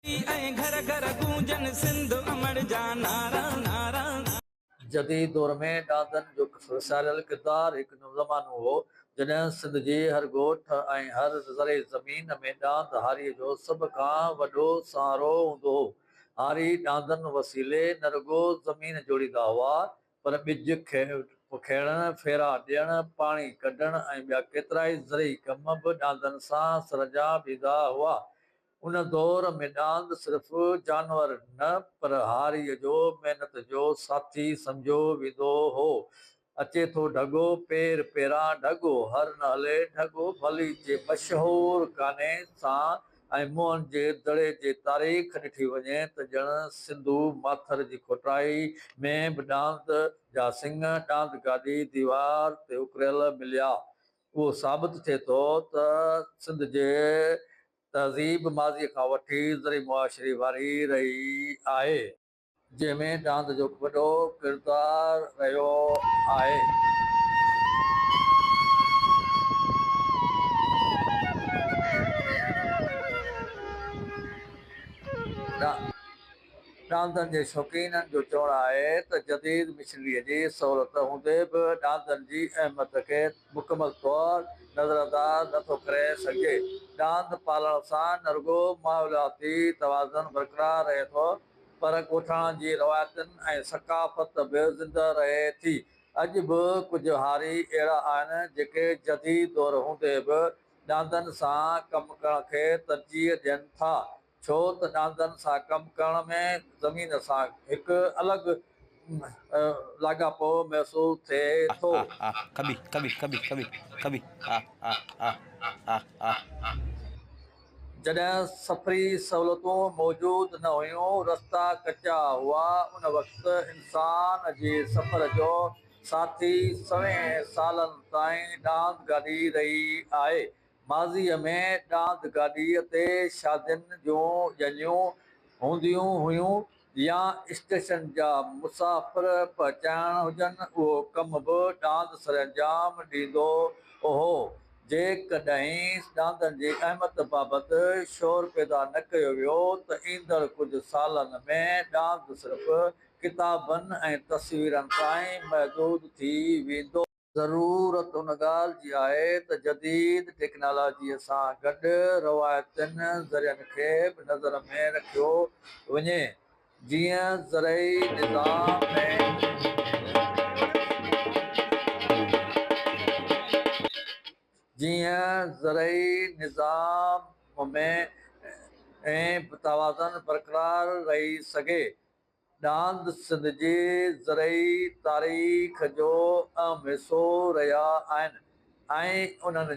घर घर गूंजन सिंध अमर जा नारा नारा। जदीद दौर में डांदन जो विसारियल किरदार एक ज़मानो हो जॾहिं सिंध जे हर ॻोठ ऐं हर ज़रे ज़मीन में डांद हारीअ जो सभ खां वॾो सहारो हूंदो हो। हारी डांदनि वसीले न रुॻो ज़मीन जोड़ींदा हुआ पर ॿिज खेड़ण, फेरा ॾियण, पाणी कढण ऐं ॿिया केतिरा ई ज़रई कम बि डांदनि सां सरंजाम ॾींदा हुआ। उन दौर में डांद सिर्फ़ जानवर न पर हारीअ जो महिनत जो साथी सम्झो वेंदो हो। अचे थो ढगो पेर पेरां ढगो हर न हले ढगो भली जे मशहूर गाने सां ऐं मोहन जे दड़े जे तारीख़ ॾिठी वञे त ॼण सिंधू माथर जी खोटाई में बि डांद जा सिंग डांद गाॾी दीवार ते उकरियल मिलिया। उहो साबित थिए थो त सिंध जे तहज़ीब माज़ीअ खां वठी ज़री मुआशरी वारी रही आहे जंहिंमें डांद जो वॾो किरदारु रहियो आहे। डांदनि जे शौक़ीननि जो चवणु आहे त जदीद मिशनरीअ जी सहूलियत हूंदे बि डांदनि जी अहमियत खे मुकमल तौरु नज़रअंदाज़ नथो करे सघिजे। डांद पालण सां न रुॻो माहौलियाती तवाज़ुन बरक़रार रहे थो पर ॻोठाणनि जी रवायतुनि ऐं सकाफ़त बि ज़िंदह रहे थी। अॼु बि कुझु हारी अहिड़ा आहिनि जेके जदीद दौर हूंदे बि डांदनि सां कमु करण खे तरजीह ॾियनि था छो त डांदनि सां कमु करण में ज़मीन सां हिकु अलॻि लाॻापो महसूसु थिए थो। कभी कभी कभी कभी कभी जॾहिं सफ़री सहूलियतूं मौजूदु न हुयूं, रस्ता कचा हुआ, उन वक़्तु इंसान जे सफ़र जो साथी सवें सालनि ताईं डांद गाॾी रही आहे। माज़ीअ में डांद गाॾीअ ते शादियुनि जूं ॼञूं हूंदियूं हुयूं या स्टेशन जा मुसाफ़िर पहुचाइण हुजनि उहो कम बि डांद सरअंजाम ॾींदो हो। जेकॾहिं डांदनि जी अहमियत बाबति शोर पैदा न कयो वियो त ईंदड़ कुझु सालनि में डांद सिर्फ़ु किताबनि ऐं तस्वीरनि ताईं महदूद थी वेंदो। ज़रूरत उन ॻाल्हि जी आहे त जदीद टेक्नोलॉजीअ सां गॾु रवायतुनि ज़रियनि खे बि नज़र में रखियो वञे जीअं ज़रई निज़ाम में ऐं तवाज़ुन बरक़रार रही सघे। डांद सिंध जी ज़रई तारीख़ जो अहम हिसो रहिया आहिनि ऐं उन्हनि